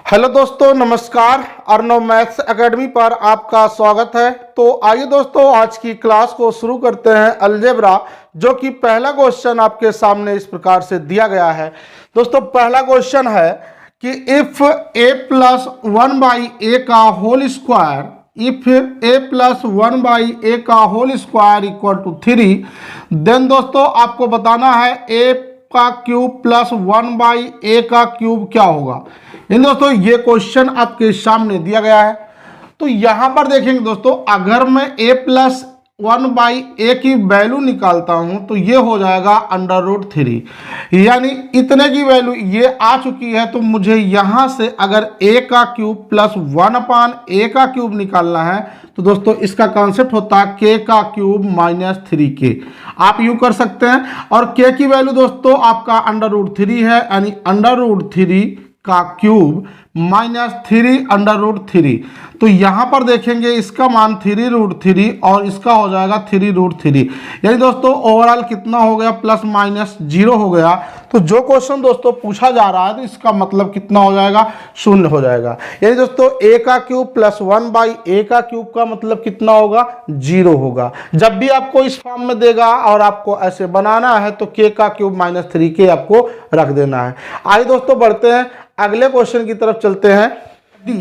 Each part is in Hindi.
हेलो दोस्तों, नमस्कार। अर्णव मैथ्स एकेडमी पर आपका स्वागत है। तो आइए दोस्तों, आज की क्लास को शुरू करते हैं अलजेब्रा, जो कि पहला क्वेश्चन आपके सामने इस प्रकार से दिया गया है। दोस्तों, पहला क्वेश्चन है कि if a plus one by a का whole square if a plus one by a का whole square equal to 3, then दोस्तों आपको बताना है ए का cube plus one by a का क्यूब क्या होगा। इन दोस्तों ये क्वेश्चन आपके सामने दिया गया है। तो यहां पर देखेंगे दोस्तों, अगर मैं a प्लस वन बाई ए की वैल्यू निकालता हूं तो ये हो जाएगा अंडर रूट 3, यानी इतने की वैल्यू ये आ चुकी है। तो मुझे यहां से अगर a का क्यूब प्लस वन अपान ए का क्यूब निकालना है तो दोस्तों इसका कॉन्सेप्ट होता है k का क्यूब माइनस 3k। आप यूं कर सकते हैं, और k की वैल्यू दोस्तों आपका अंडर रूट 3 है, यानी अंडर रूट 3 का क्यूब माइनस 3 अंडर रूट 3। तो यहां पर देखेंगे इसका मान 3 रूट 3 और इसका हो जाएगा 3 रूट 3, यानी दोस्तों ओवरऑल कितना हो गया, प्लस माइनस 0 हो गया। तो जो क्वेश्चन दोस्तों पूछा जा रहा है तो इसका मतलब कितना हो जाएगा, शून्य हो जाएगा। यानी दोस्तों a का cube plus one by a का क्यूब का मतलब कितना होगा, 0 होगा। जब भी आपको इस फॉर्म में देगा और आपको ऐसे बनाना है तो k का क्यूब माइनस 3k आपको रख देना है। आइए दोस्तों बढ़ते हैं, अगले क्वेश्चन की तरफ चलते हैं। डी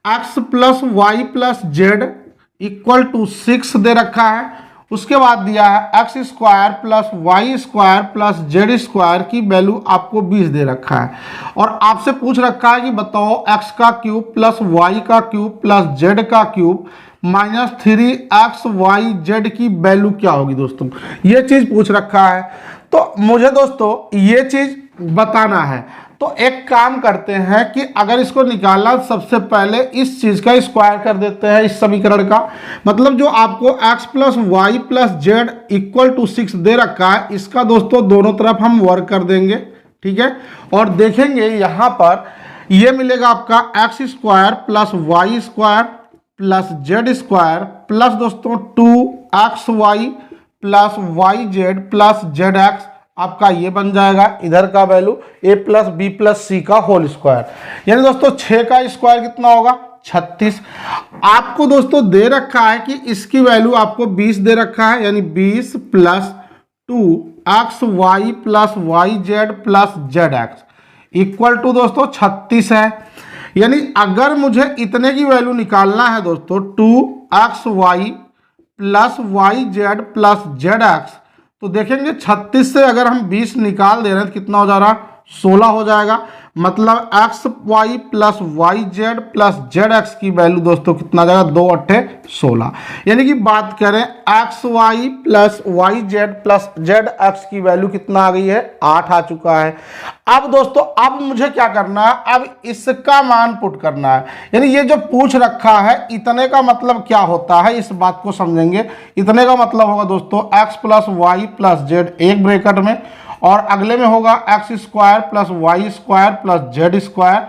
x plus y plus z equal to 6 दे रखा है। उसके बाद दिया है x square plus y square plus z square की वैल्यू आपको 20 दे रखा है, और आपसे पूछ रखा है कि बताओ एक्स का क्यूब प्लस वाई का क्यूब प्लस जेड का cube minus 3x y z की वैल्यू क्या होगी। दोस्तों ये चीज पूछ रखा है, तो मुझे दोस्तों ये चीज बताना है। तो एक काम करते हैं कि अगर इसको निकालना, सबसे पहले इस चीज का स्क्वायर कर देते हैं, इस समीकरण का। मतलब जो आपको x plus y plus z equal to 6 दे रखा है, इसका दोस्तों दोनों तरफ हम वर्क कर देंगे, ठीक है। और देखेंगे यहां पर ये मिलेगा आपका x square plus y square plus z square plus दोस्तों 2xy plus y z plus z x, आपका ये बन जाएगा इधर का value a plus b plus c का होल स्क्वायर। यानी दोस्तों 6 का स्क्वायर कितना होगा, 36। आपको दोस्तों दे रखा है कि इसकी वैल्यू आपको 20 दे रखा है, यानी 20 plus 2xy plus y z plus z x equal to दोस्तों 36 है। यानी अगर मुझे इतने की वैल्यू निकालना है दोस्तों 2xy plus y z plus z x, तो देखेंगे 36 से अगर हम 20 निकाल दे रहे हैं तो कितना हो जा रहा है, 16 हो जाएगा। मतलब x y plus y z plus z x की वैल्यू दोस्तों कितना आ जाएगा, 2 अट्ठे 16। यानी कि बात करें x y plus y z plus z x की वैल्यू कितना आ गई है, 8 आ चुका है। अब दोस्तों अब मुझे क्या करना है, अब इसका मान पुट करना है। यानी ये जो पूछ रखा है इतने का मतलब क्या होता है, इस बात को समझेंगे। इतने का मतलब होगा दोस्तों x plus y plus z एक ब्रैकेट में, और अगले में होगा x square plus y square plus z square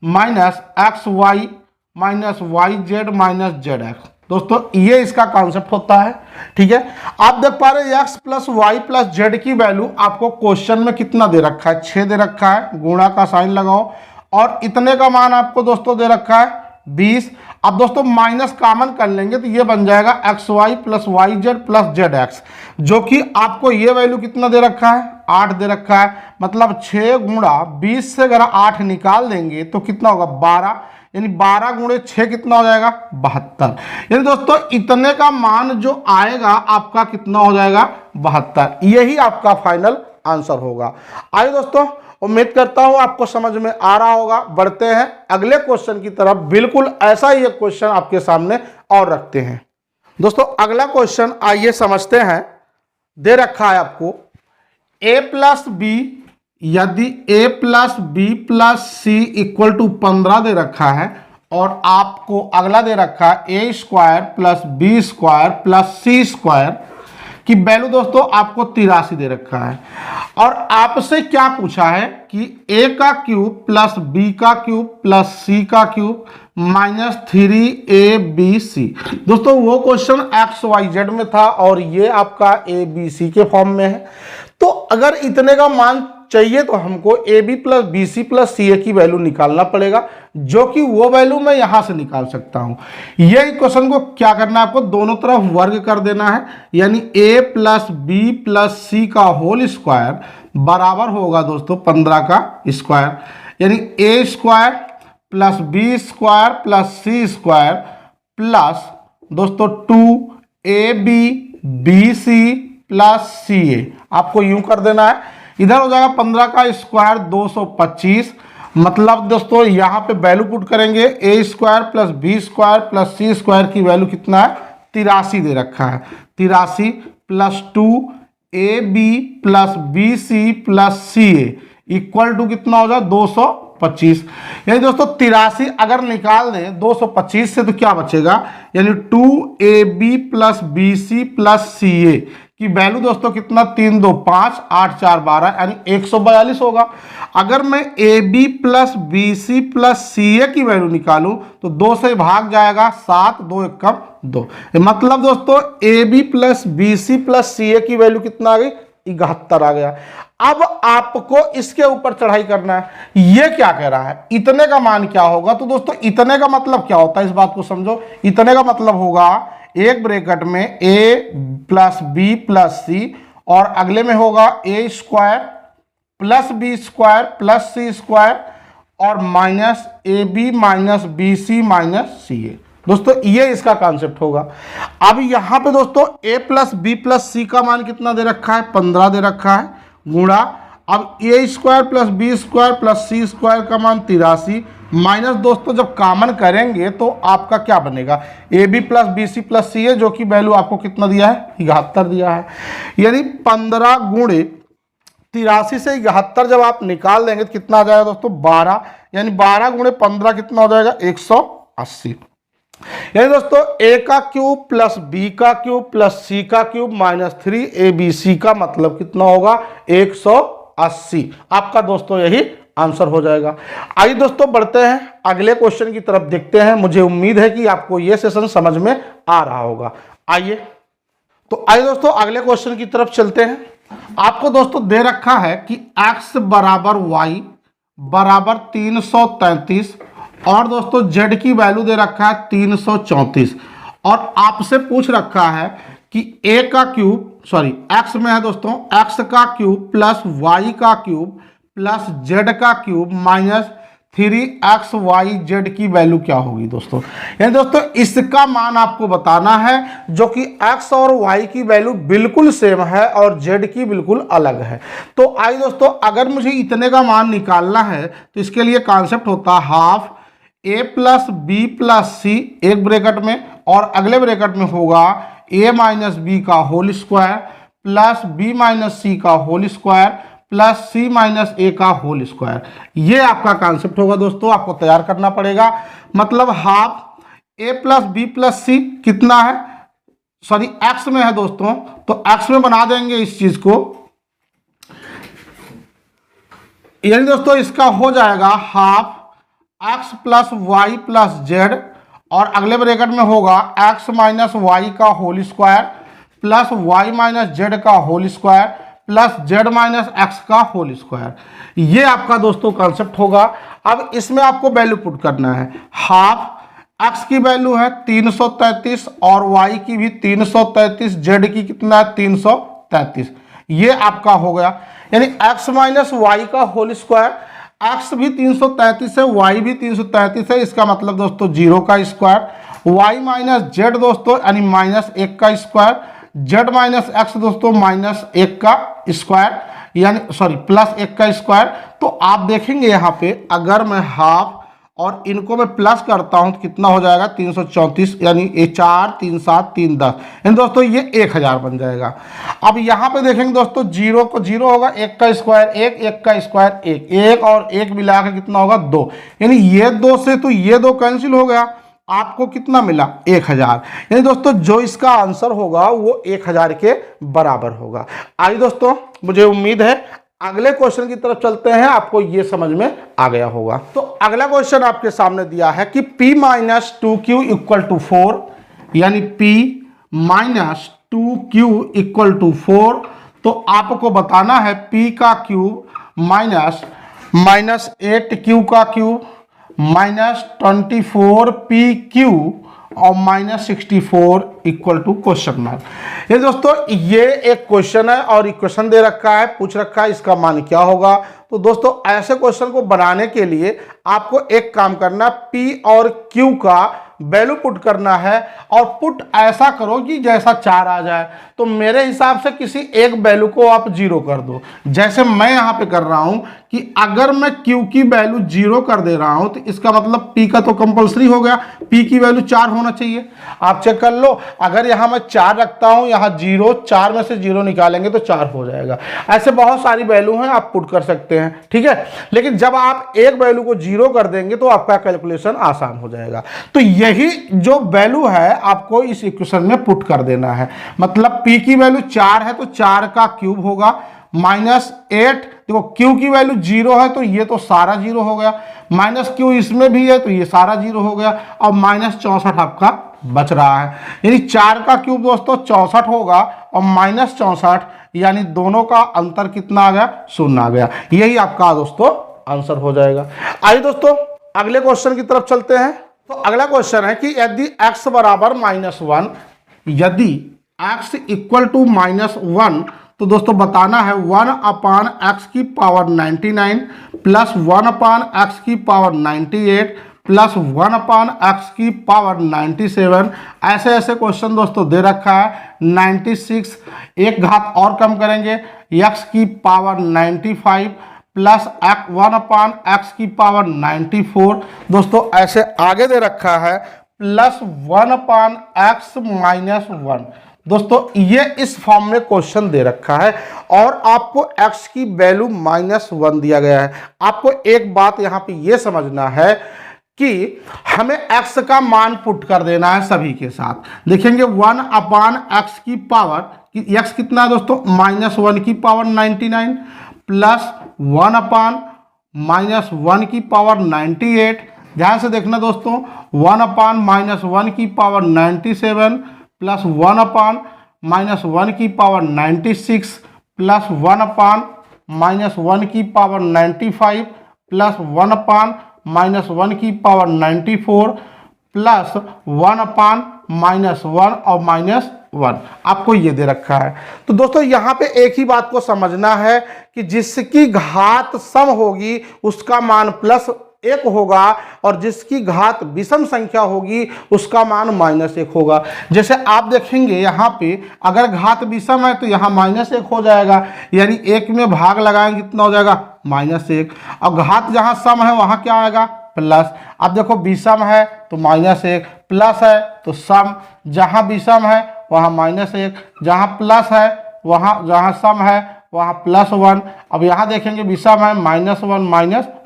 minus x y minus y z minus z x. दोस्तों ये इसका कॉन्सेप्ट होता है, ठीक है। आप देख पा रहे हैं x plus y plus z की वैल्यू आपको क्वेश्चन में कितना दे रखा है, 6 दे रखा है, गुणा का साइन लगाओ, और इतने का मान आपको दोस्तों दे रखा है 20। अब दोस्तों माइनस कॉमन कर लेंगे तो ये बन जाएगा x y plus y z plus z x, जो कि आपको ये वैल्यू कितना दे रखा है, 8 दे रखा है। मतलब 6 गुणा 20 से अगर 8 निकाल देंगे तो कितना होगा, 12। यानी 12 गुणे 6 कितना हो जाएगा, 72। यानी दोस्तों इतने का मान जो आएगा आपका कितना हो जाएगा, 72। यही आपका फाइनल आंसर होगा। आइए दोस्तों, उम्मीद करता हूं आपको समझ में आ रहा होगा। बढ़ते हैं अगले क्वेश्चन की तरफ। बिल्कुल ऐसा ही एक क्वेश्चन आपके सामने और रखते हैं। दोस्तों अगला क्वेश्चन आइए समझते हैं। दे रखा है आपको a प्लस बी, यदि a plus b plus c equal to 15 दे रखा है, और आपको अगला दे रखा है a square plus b square plus c square की वैल्यू दोस्तों आपको 83 दे रखा है, और आपसे क्या पूछा है कि a का क्यूब प्लस b का क्यूब प्लस c का क्यूब माइनस 3abc। दोस्तों वो क्वेश्चन XYZ में था और ये आपका ABC के फॉर्म में है। तो अगर इतने का मान चाहिए तो हमको a b plus b c plus c a की वैल्यू निकालना पड़ेगा, जो कि वो वैल्यू मैं यहां से निकाल सकता हूं। ये इक्वेशन को क्या करना है, आपको दोनों तरफ वर्ग कर देना है, यानी ए प्लस बी प्लस सी का होल स्क्वायर बराबर होगा दोस्तों 15 का स्क्वायर, यानी a square plus b square plus c square plus दोस्तों 2ab bc प्लस सी ए। आपको यूं कर देना है, इधर हो जाएगा 15 का स्क्वायर 225, मतलब दोस्तों यहां पे वैल्यू पुट करेंगे a square plus b square plus c square की वैल्यू कितना है 83 दे रखा है, 83 plus 2ab plus bc plus c a equal to कितना हो जाए 225। यानी दोस्तों 83 अगर निकाल दें 225 से तो क्या बचेगा, यानी 2ab plus bc plus c a की वैल्यू दोस्तों कितना 3 2 5 8 4 12 यानी 142 होगा। अगर मैं a b plus b c plus c a की वैल्यू निकालूं तो 2 से भाग जाएगा 7 2 1 2, मतलब दोस्तों a b plus b c plus c a की वैल्यू कितना आ गई 71 आ गया। अब आपको इसके ऊपर चढ़ाई करना है, ये क्या कह रहा है इतने का मान क्या होगा। तो दोस्तों इतने का मतलब क्या होता है, इस बात को समझो। इतने का मतलब होगा एक ब्रैकेट में a plus b plus c और अगले में होगा a square plus b square plus c square और minus a b minus b c minus c a. दोस्तों ये इसका कॉन्सेप्ट होगा। अब यहां पे दोस्तों a plus b plus c का मान कितना दे रखा है 15 दे रखा है, गुणा अब a square plus b square plus c square का मान 83 माइनस दोस्तों जब कॉमन करेंगे तो आपका क्या बनेगा a b plus b c plus c a, जो कि वैल्यू आपको कितना दिया है 71 दिया है। यानी 15 गुणे 83 से 71 जब आप निकाल देंगे तो कितना आ जाएगा दोस्तों 12, यानी 12 गुणे 15 कितना हो जाएगा 180। यानी दोस्तों a का क्यूब प्लस b का क्यूब प्लस c का क्यूब माइनस 3abc का मतलब कितना होगा 180। आपका दोस्तों यही आंसर हो जाएगा। आइए दोस्तों बढ़ते हैं अगले क्वेश्चन की तरफ, देखते हैं। मुझे उम्मीद है कि आपको यह सेशन समझ में आ रहा होगा। आइए दोस्तों अगले क्वेश्चन की तरफ चलते हैं। आपको दोस्तों दे रखा है कि x बराबर y बराबर 333 और दोस्तों z की वैल्यू दे रखा है 334 और आपसे पूछ रखा है कि a का क्यूब x में है दोस्तों x का क्यूब प्लस y का क्यूब प्लस z का क्यूब माइनस 3xyz की वैल्यू क्या होगी दोस्तों। यानी दोस्तों इसका मान आपको बताना है, जो कि x और y की वैल्यू बिल्कुल सेम है और z की बिल्कुल अलग है। तो आइए दोस्तों अगर मुझे इतने का मान निकालना है तो इसके लिए कॉन्सेप्ट होता है half a plus b plus c एक ब्रैकेट में और अगले ब्रैकेट में होगा a माइनस बी का whole square plus b minus c का whole square plus c minus a का होल स्क्वायर। ये आपका कॉन्सेप्ट होगा दोस्तों, आपको तैयार करना पड़ेगा। मतलब half a plus b plus c कितना है, x में है दोस्तों, तो x में बना देंगे इस चीज को। यानी दोस्तों इसका हो जाएगा half x plus y plus z और अगले ब्रैकेट में होगा x माइनस वाई का whole square plus y minus z का whole square plus z minus x का होल स्क्वायर। ये आपका दोस्तों कॉन्सेप्ट होगा। अब इसमें आपको वैल्यू पुट करना है, हाफ x की वैल्यू है 333 और y की भी 333, जेड की कितना है 333। ये आपका हो गया, यानी x माइनस वाई का होल स्क्वायर, x भी 333 है y भी 333 है, इसका मतलब दोस्तों 0 का स्क्वायर, y माइनस जेड दोस्तों यानी माइनस 1 का स्क्वायर, z माइनस एक्स दोस्तों माइनस 1 का स्क्वायर यानी प्लस 1 का स्क्वायर। तो आप देखेंगे यहाँ पे अगर मैं हाफ और इनको मैं प्लस करता हूँ तो कितना हो जाएगा 334, यानी ये 4 3 7 3 10, यानी दोस्तों ये 1000 बन जाएगा। अब यहाँ पे देखेंगे दोस्तों 0 को 0 होगा, 1 का स्क्वायर 1, 1 का स्क्वायर 1, 1 और 1 मिलाकर कितना होगा 2, यानी ये 2 से तो ये 2 कैंसिल हो गया, आपको कितना मिला 1000। यानी दोस्तों जो इसका आंसर होगा वो 1000 के बराबर होगा। आइए दोस्तों मुझे उम्मीद है अगले क्वेश्चन की तरफ चलते हैं, आपको ये समझ में आ गया होगा। तो अगला क्वेश्चन आपके सामने दिया है कि p minus 2q equal to 4, यानी p minus 2q equal to 4। तो आपको बताना है p का क्यूब माइनस -8q का क्यूब -24pq और -64 इक्वल टू क्वेश्चन मार्क। ये दोस्तों ये एक क्वेश्चन है और इक्वेशन दे रखा है, पूछ रखा है इसका मान क्या होगा। तो दोस्तों ऐसे क्वेश्चन को बनाने के लिए आपको एक काम करना, p और q का वैल्यू पुट करना है और पुट ऐसा करो कि जैसा 4 आ जाए। तो मेरे हिसाब से किसी एक वैल्यू को आप 0 कर दो, जैसे मैं यहाँ पे कर रहा हूँ कि अगर मैं q की वैल्यू 0 कर दे रहा हूँ तो इसका मतलब p का तो कंपलसरी हो गया, p की वैल्यू 4 होना चाहिए। आप चेक कर लो, अगर यहाँ मैं 4 रखता हूँ, यहाँ 0, 4 में से 0 निकालेंगे तो 4 हो जाएगा। ऐसे बहुत सारी वैल्यू हैं, आप पुट कर सकते हैं, ठीक है। लेकिन जब आप एक वैल्यू को 0 कर देंगे तो आपका कैलकुलेशन आसान हो जाएगा। तो यही जो वैल्यू है आपको इस इक्वेशन में पुट कर देना है। मतलब p की वैल्यू 4 है तो 4 का क्यूब होगा, -8, देखो q की वैल्यू 0 है तो ये तो सारा 0 हो गया, -q इसमें भी है तो ये सारा 0 हो गया, और -64 आपका बच रहा है। यानी 4 का क्यूब दोस्तों 64 होगा और -64, यानी दोनों का अंतर कितना आ गया, 0 आ गया। यही आपका दोस्तों आंसर हो जाएगा। आइए दोस्तों अगले क्वेश्चन की तरफ चलते हैं। तो अगला क्वेश्चन है कि यदि x बराबर -1, यदि x इक्वल टू -1, तो दोस्तों बताना है 1/x की पावर 99 प्लस 1/x की पावर 98 प्लस 1/x की पावर 97। ऐसे ऐसे क्वेश्चन दोस्तों दे रखा है। 96, एक घात और कम करेंगे, x की पावर 95 प्लस 1/x की पावर 94। दोस्तों ऐसे आगे दे रखा है प्लस 1/x माइनस 1। दोस्तों ये इस फॉर्म में क्वेश्चन दे रखा है और आपको x की वैल्यू -1 दिया गया है। आपको एक बात यहाँ पे ये समझना है कि हमें x का मान पुट कर देना है सभी के साथ। देखेंगे 1/x की पावर, x कितना है दोस्तों, -1 की पावर 99 प्लस 1/-1 की पावर 98। ध्यान से देखना दोस्तों, 1/-1 की पावर 97 प्लस 1/-1 की पावर 96 प्लस 1/-1 की पावर 95 प्लस 1/-1 की पावर 94 प्लस 1/-1 और -1 आपको ये दे रखा है। तो दोस्तों यहाँ पे एक ही बात को समझना है कि जिसकी घात सम होगी उसका मान +1 होगा और जिसकी घात विषम संख्या होगी उसका मान -1 होगा। जैसे आप देखेंगे यहाँ पे अगर घात विषम है तो यहाँ -1 हो जाएगा, यानी 1 में भाग लगाएंगे कितना हो जाएगा, -1। और घात जहाँ सम है वहाँ क्या आएगा, प्लस। अब देखो विषम है तो -1, प्लस है तो सम, जहाँ विषम है वहाँ -1, जहाँ प्लस है वहाँ, जहाँ सम है वहाँ +1। अब यहाँ देखेंगे विषम है -1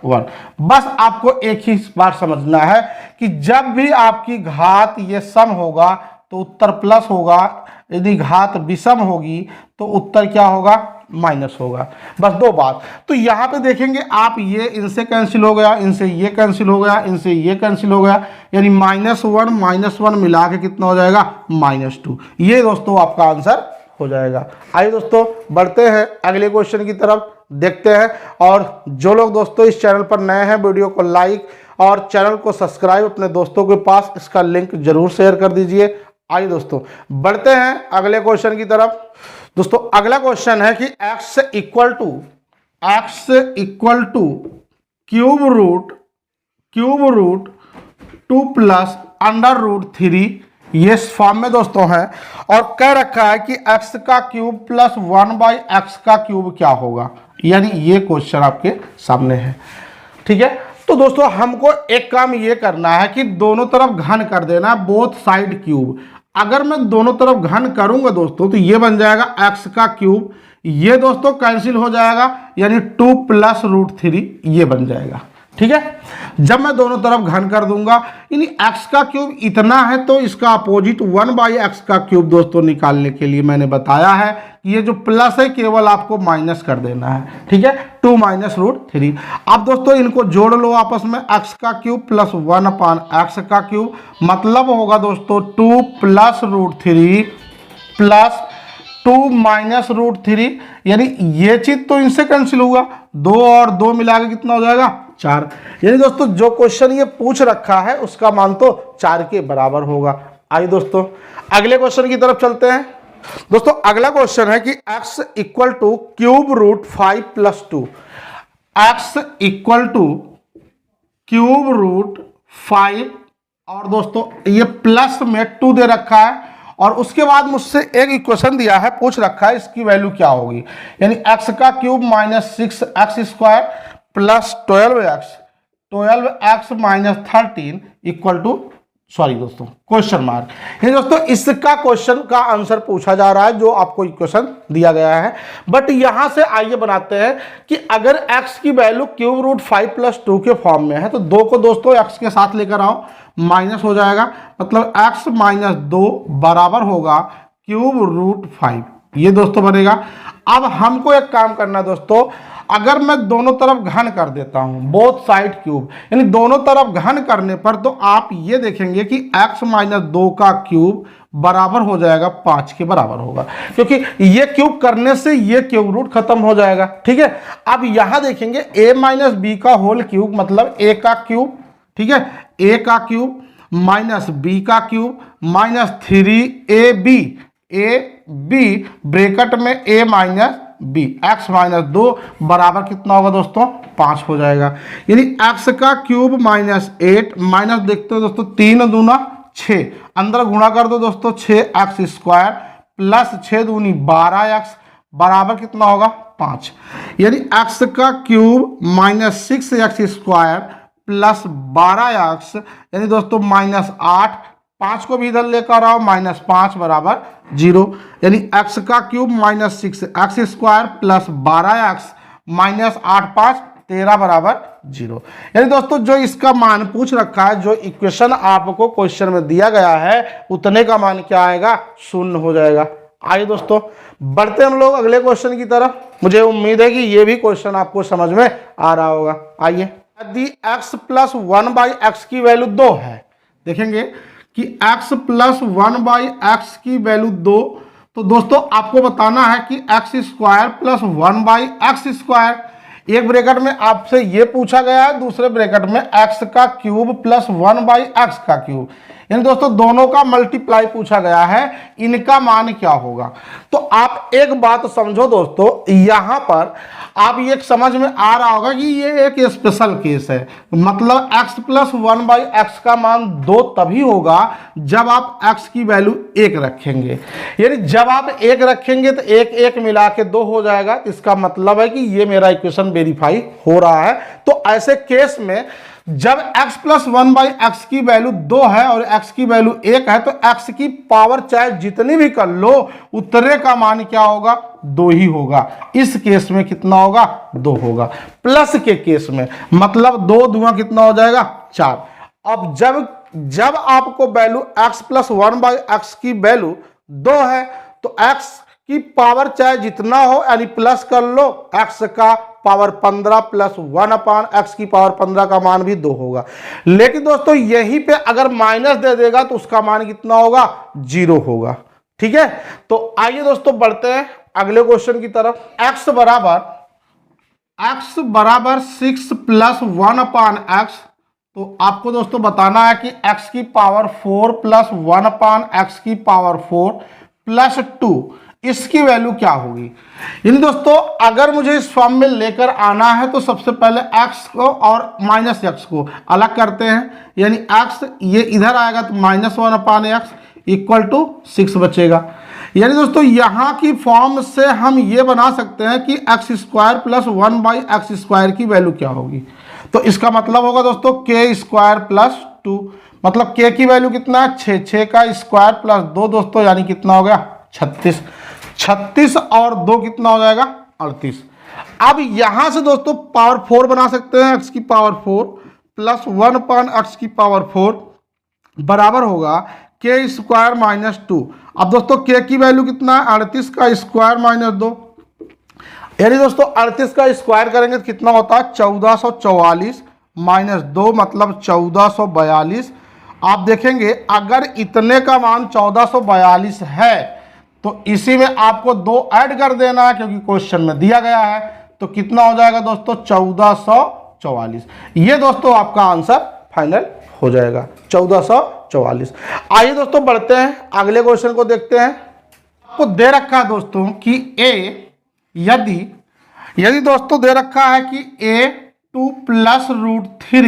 -1। बस आपको एक ही बात समझना है कि जब भी आपकी घात ये सम होगा तो उत्तर प्लस होगा, यदि घात विषम होगी तो उत्तर क्या होगा, माइनस होगा। बस दो बात। तो यहाँ पे देखेंगे आप, ये इनसे कैंसिल हो गया, इनसे ये कैंसिल हो गया, इनसे ये कैंसिल हो गया, यानी -1 मिला के कितना हो जाएगा, -2। ये दोस्तों आपका आंसर हो जाएगा। आइए दोस्तों बढ़ते हैं अगले क्वेश्चन की तरफ, देखते हैं। और जो लोग दोस्तों इस चैनल पर नए हैं, वीडियो को लाइक और चैनल को सब्सक्राइब अपने दोस्तों के पास इसका लिंक जरूर शेयर कर दीजिए। आइए दोस्तों बढ़ते हैं अगले क्वेश्चन की तरफ। दोस्तों अगला क्वेश्चन है कि x equal to cube root 2 plus √3, ये फॉर्म में दोस्तों है और कह रखा है कि x का क्यूब प्लस 1/x का क्यूब क्या होगा, यानी ये क्वेश्चन आपके सामने है, ठीक है। तो दोस्तों हमको एक काम ये करना है कि दोनों तरफ घन कर देना, बोथ साइड क्यूब। अगर मैं दोनों तरफ घन करूंगा दोस्तों तो ये बन जाएगा x का क्यूब, ये दोस्तों कैंसिल हो जाएगा, यानी 2 प्लस √3 ये बन जाएगा, ठीक है। जब मैं दोनों तरफ घन कर दूंगा, यानी x का क्यूब इतना है तो इसका अपोजिट 1/x का क्यूब दोस्तों निकालने के लिए मैंने बताया है कि ये जो प्लस है केवल आपको माइनस कर देना है, ठीक है, 2 माइनस √3। अब दोस्तों इनको जोड़ लो आपस में, x का क्यूब प्लस 1/x का क्यूब, मतलब होगा दोस्तों 2 प्लस √3 प्लस 2 माइनस √3, यानी ये चीज तो इनसे कैंसिल हुआ, 2 और 2 मिला के कितना हो जाएगा 4। यानी दोस्तों जो क्वेश्चन ये पूछ रखा है उसका मान तो 4 के बराबर होगा। आइए दोस्तों अगले क्वेश्चन की तरफ चलते हैं। दोस्तों अगला क्वेश्चन है कि x equal to cube root 5 plus 2, x equal to cube root 5 और दोस्तों ये प्लस में 2 दे रखा है और उसके बाद मुझसे एक इक्वेशन दिया है, पूछ रखा है इसकी वैल्यू क्या होगी। यानी x का cube minus 6x square plus 12x minus 13 equal to sorry दोस्तों क्वेश्चन मार्क। ये दोस्तों इसका क्वेश्चन का आंसर पूछा जा रहा है जो आपको इक्वेशन दिया गया है। बट यहां से आइए बनाते हैं कि अगर x की वैल्यू क्यूब रूट 5 प्लस 2 के फॉर्म में है तो 2 को दोस्तों x के साथ लेकर आओ, माइनस हो जाएगा, मतलब x माइनस 2 बराबर होगा क्यूब रूट 5। ये दोस्तों बनेगा। अब हमको एक काम करना है दोस्तों, अगर मैं दोनों तरफ घन कर देता हूं, बोथ साइड क्यूब, यानी दोनों तरफ घन करने पर तो आप ये देखेंगे कि x माइनस 2 का क्यूब बराबर हो जाएगा 5 के बराबर होगा, क्योंकि ये क्यूब करने से ये क्यूब रूट खत्म हो जाएगा। ठीक है, अब यहां देखेंगे a माइनस बी का होल क्यूब मतलब a का क्यूब, ठीक है, a का क्यूब माइनस b का cube minus 3ab, a b bracket में a minus b, x minus 2 बराबर कितना होगा दोस्तों 5 हो जाएगा। यानी x का क्यूब माइनस 8 माइनस देखते हो दोस्तों 3 दूना 6, अंदर गुणा कर दो दोस्तों 6x स्क्वायर प्लस 6 दूनी 12x बराबर कितना होगा 5। यानी x का cube minus 6x square plus 12x यानी दोस्तों माइनस 8, 5 को भी इधर लेकर आओ माइनस 5 बराबर 0। यानी x का cube minus 6x square plus 12x minus 8 5 13 बराबर 0। यानी दोस्तों जो इसका मान पूछ रखा है, जो इक्वेशन आपको क्वेश्चन में दिया गया है उतने का मान क्या आएगा 0 हो जाएगा। आइए दोस्तों बढ़ते हम लोग अगले क्वेश्चन की तरफ। मुझे उम्मीद है कि ये भी क्वेश्चन आपको समझ में आ रहा होगा। आइए, यदि x प्लस 1/x की वैल्यू 2 है, देखेंगे कि x प्लस 1/x की वैल्यू 2, तो दोस्तों आपको बताना है कि x square plus 1/x square, एक ब्रैकेट में आपसे ये पूछा गया है, दूसरे ब्रैकेट में x का क्यूब प्लस 1/x का क्यूब, यानी दोस्तों दोनों का मल्टीप्लाई पूछा गया है, इनका मान क्या होगा। तो आप एक बात समझो दोस्तों, यहां पर आप ये समझ में आ रहा होगा कि ये एक स्पेशल केस है, मतलब x प्लस 1/x का मान 2 तभी होगा जब आप x की वैल्यू 1 रखेंगे। यानी जब आप 1 रखेंगे तो 1 1 मिला के 2 हो जाएगा, इसका मतलब है कि ये मेरा इक्वेशन वेरीफाई हो रहा है। तो ऐसे केस में जब x प्लस 1/x की वैल्यू 2 है और x की वैल्यू 1 है तो x की पावर चाहे जितनी भी कर लो उतने का मान क्या होगा 2 ही होगा। इस केस में कितना होगा 2 होगा। प्लस के केस में मतलब 2 दूना कितना हो जाएगा 4। अब जब आपको वैल्यू x प्लस 1/x की वैल्यू 2 है तो x की पावर चाहे जितना हो यानी प्लस कर लो, x का पावर 15 प्लस 1/x की पावर 15 का मान भी 2 होगा। लेकिन दोस्तों यहीं पे अगर माइनस दे देगा तो उसका मान कितना होगा 0 होगा। ठीक है, तो आइए दोस्तों बढ़ते हैं अगले क्वेश्चन की तरफ। x बराबर 6 प्लस 1/x, तो आपको दोस्तों बताना है कि x की पावर 4 प्लस 1/x की पावर 4 प्लस 2 इसकी वैल्यू क्या होगी। यानी दोस्तों अगर मुझे इस फॉर्म में लेकर आना है तो सबसे पहले x को और माइनस x को अलग करते हैं, यानी x ये इधर आएगा तो माइनस 1/x इक्वल टू 6 बचेगा। यानी दोस्तों यहाँ की फॉर्म से हम ये बना सकते हैं कि x square plus 1/x square की वैल्यू क्या होगी। तो इसका मतलब होगा दोस्तों k स्क्वायर प्लस 2, मतलब k की वैल्यू कितना है 6, 6 का स्क्वायर प्लस 2 दोस्तों यानी कितना हो गया 36, 36 और 2 कितना हो जाएगा 38। अब यहां से दोस्तों पावर 4 बना सकते हैं, x की पावर 4 प्लस 1/x की पावर 4 बराबर होगा k स्क्वायर माइनस 2। अब दोस्तों k की वैल्यू कितना है 38 का स्क्वायर माइनस 2, यानी दोस्तों 38 का स्क्वायर करेंगे तो कितना होता है 1444 माइनस 2 मतलब 1442। आप देखेंगे अगर इतने का मान 1442 है तो इसी में आपको 2 ऐड कर देना है क्योंकि क्वेश्चन में दिया गया है। तो कितना हो जाएगा दोस्तों 1444। ये दोस्तों आपका आंसर फाइनल हो जाएगा 1444। आइए दोस्तों बढ़ते हैं अगले क्वेश्चन को देखते हैं। आपको दे रखा है दोस्तों कि यदि दोस्तों दे रखा है कि a2 plus root 3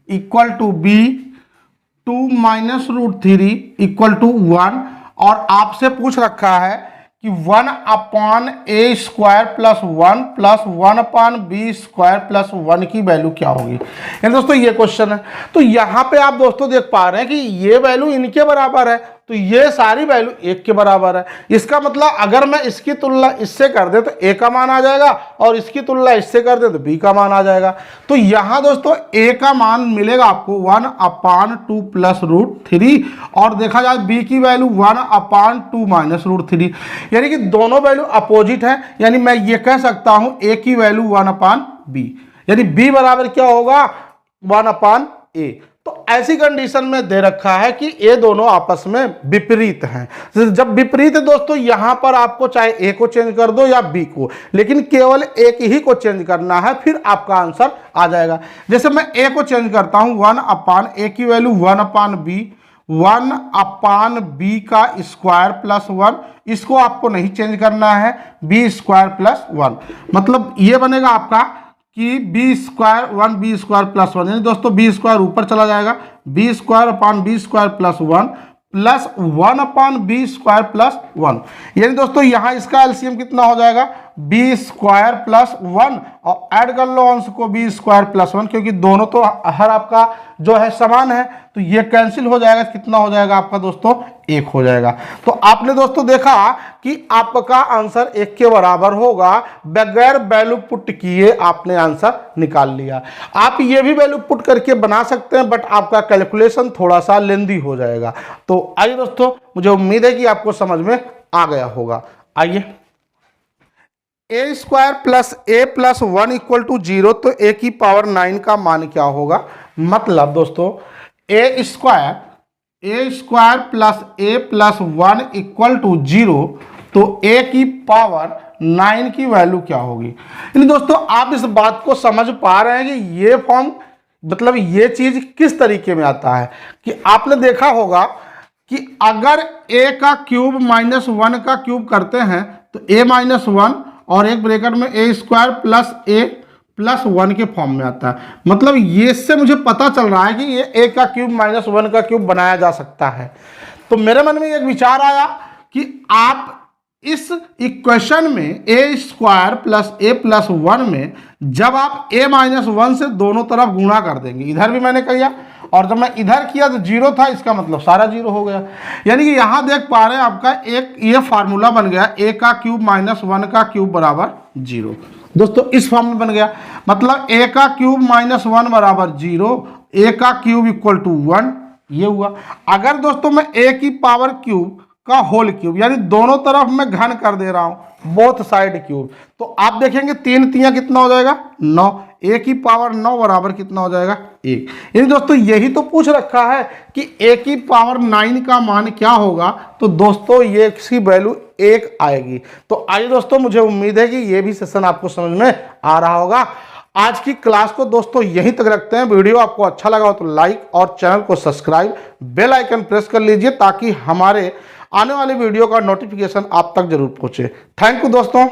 equal to b2 minus root 3 equal to 1, और आपसे पूछ रखा है कि 1 upon a square plus 1 plus 1 upon b square plus 1 की वैल्यू क्या होगी। यानी दोस्तों ये क्वेश्चन है। तो यहाँ पे आप दोस्तों देख पा रहे हैं कि ये वैल्यू इनके बराबर है, तो ये सारी वैल्यू 1 के बराबर है। इसका मतलब अगर मैं इसकी तुलना इससे कर दे तो a का मान आ जाएगा, और इसकी तुलना इससे कर दे तो b का मान आ जाएगा। तो यहाँ दोस्तों a का मान मिलेगा आपको 1 अपान 2 प्लस रूट 3, और देखा जाए b की वैल्यू 1 अपान 2 माइनस रूट 3, यानी कि दोनों वैल्यू अपोजिट है। यानी मैं ये कह सकता हूं a की वैल्यू 1 अपान b, यानी b बराबर क्या होगा 1 अपान a। तो ऐसी कंडीशन में दे रखा है कि ये दोनों आपस में विपरीत हैं। जब विपरीत है दोस्तों, यहां पर आपको चाहे ए को चेंज कर दो या बी को, लेकिन केवल एक ही को चेंज करना है, फिर आपका आंसर आ जाएगा। जैसे मैं ए को चेंज करता हूं 1 अपान ए की value 1 upon B, 1 upon B का स्क्वायर प्लस 1, इसको आपको नहीं चेंज करना है, बी स्क्वायर प्लस 1, मतलब ये बनेगा आपका कि b square 1 b square plus 1, यानी दोस्तों बी स्क्वायर ऊपर चला जाएगा, b square upon b square plus 1 plus 1 upon b square plus 1, यानी दोस्तों यहाँ इसका एलसीएम कितना हो जाएगा बी स्क्वायर प्लस 1, और ऐड कर लो अंश को बी स्क्वायर प्लस 1, क्योंकि दोनों तो हर आपका जो है समान है, तो ये कैंसिल हो जाएगा। कितना हो जाएगा आपका दोस्तों 1 हो जाएगा। तो आपने दोस्तों देखा कि आपका आंसर 1 के बराबर होगा, बगैर वैल्यू पुट किए आपने आंसर निकाल लिया। आप ये भी वैल्यू पुट करके बना सकते हैं, बट आपका कैलकुलेशन थोड़ा सा लेंदी हो जाएगा। तो आइए दोस्तों, मुझे उम्मीद है कि आपको समझ में आ गया होगा। आइए, a square plus a plus 1 equal to 0, तो ए की पावर 9 का मान क्या होगा। मतलब दोस्तों a square plus a plus 1 equal to 0, तो ए की पावर 9 की वैल्यू क्या होगी। यानी दोस्तों आप इस बात को समझ पा रहे हैं कि ये फॉर्म मतलब ये चीज किस तरीके में आता है, कि आपने देखा होगा कि अगर ए का क्यूब माइनस 1 का क्यूब करते हैं तो ए माइनस 1 और एक ब्रैकेट में ए स्क्वायर प्लस ए प्लस 1 के फॉर्म में आता है। मतलब ये से मुझे पता चल रहा है कि ये ए का क्यूब माइनस 1 का क्यूब बनाया जा सकता है। तो मेरे मन में एक विचार आया कि आप इस इक्वेशन में ए स्क्वायर प्लस ए प्लस 1 में जब आप ए माइनस 1 से दोनों तरफ गुणा कर देंगे, इधर भी मैंने किया और जब मैं इधर किया तो 0 था, इसका मतलब सारा 0 हो गया। यानी कि यहां देख पा रहे हैं आपका एक ये फार्मूला बन गया, ए का क्यूब माइनस 1 का क्यूब बराबर 0। दोस्तों इस फॉर्म में बन गया, मतलब ए का क्यूब माइनस 1 बराबर 0, ए का क्यूब इक्वल टू 1, ये हुआ। अगर दोस्तों मैं ए की पावर क्यूब का होल क्यूब, यानी दोनों तरफ मैं घन कर दे रहा हूं, बोथ साइड क्यूब, तो आप देखेंगे 3 तियां कितना हो जाएगा 9, ए की पावर 9 बराबर कितना हो जाएगा 1। यानी दोस्तों यही तो पूछ रखा है कि ए की पावर 9 का मान क्या होगा, तो दोस्तों ये इसकी वैल्यू 1 आएगी। तो आइए दोस्तों, मुझे उम्मीद है कि ये भी सेशन आपको समझ में आ रहा होगा। आज की क्लास को दोस्तों यहीं तक रखते हैं। वीडियो आपको अच्छा लगा हो तो लाइक और चैनल को सब्सक्राइब, बेल आइकन प्रेस कर लीजिए ताकि हमारे आने वाले वीडियो का नोटिफिकेशन आप तक जरूर पहुंचे। थैंक यू दोस्तों।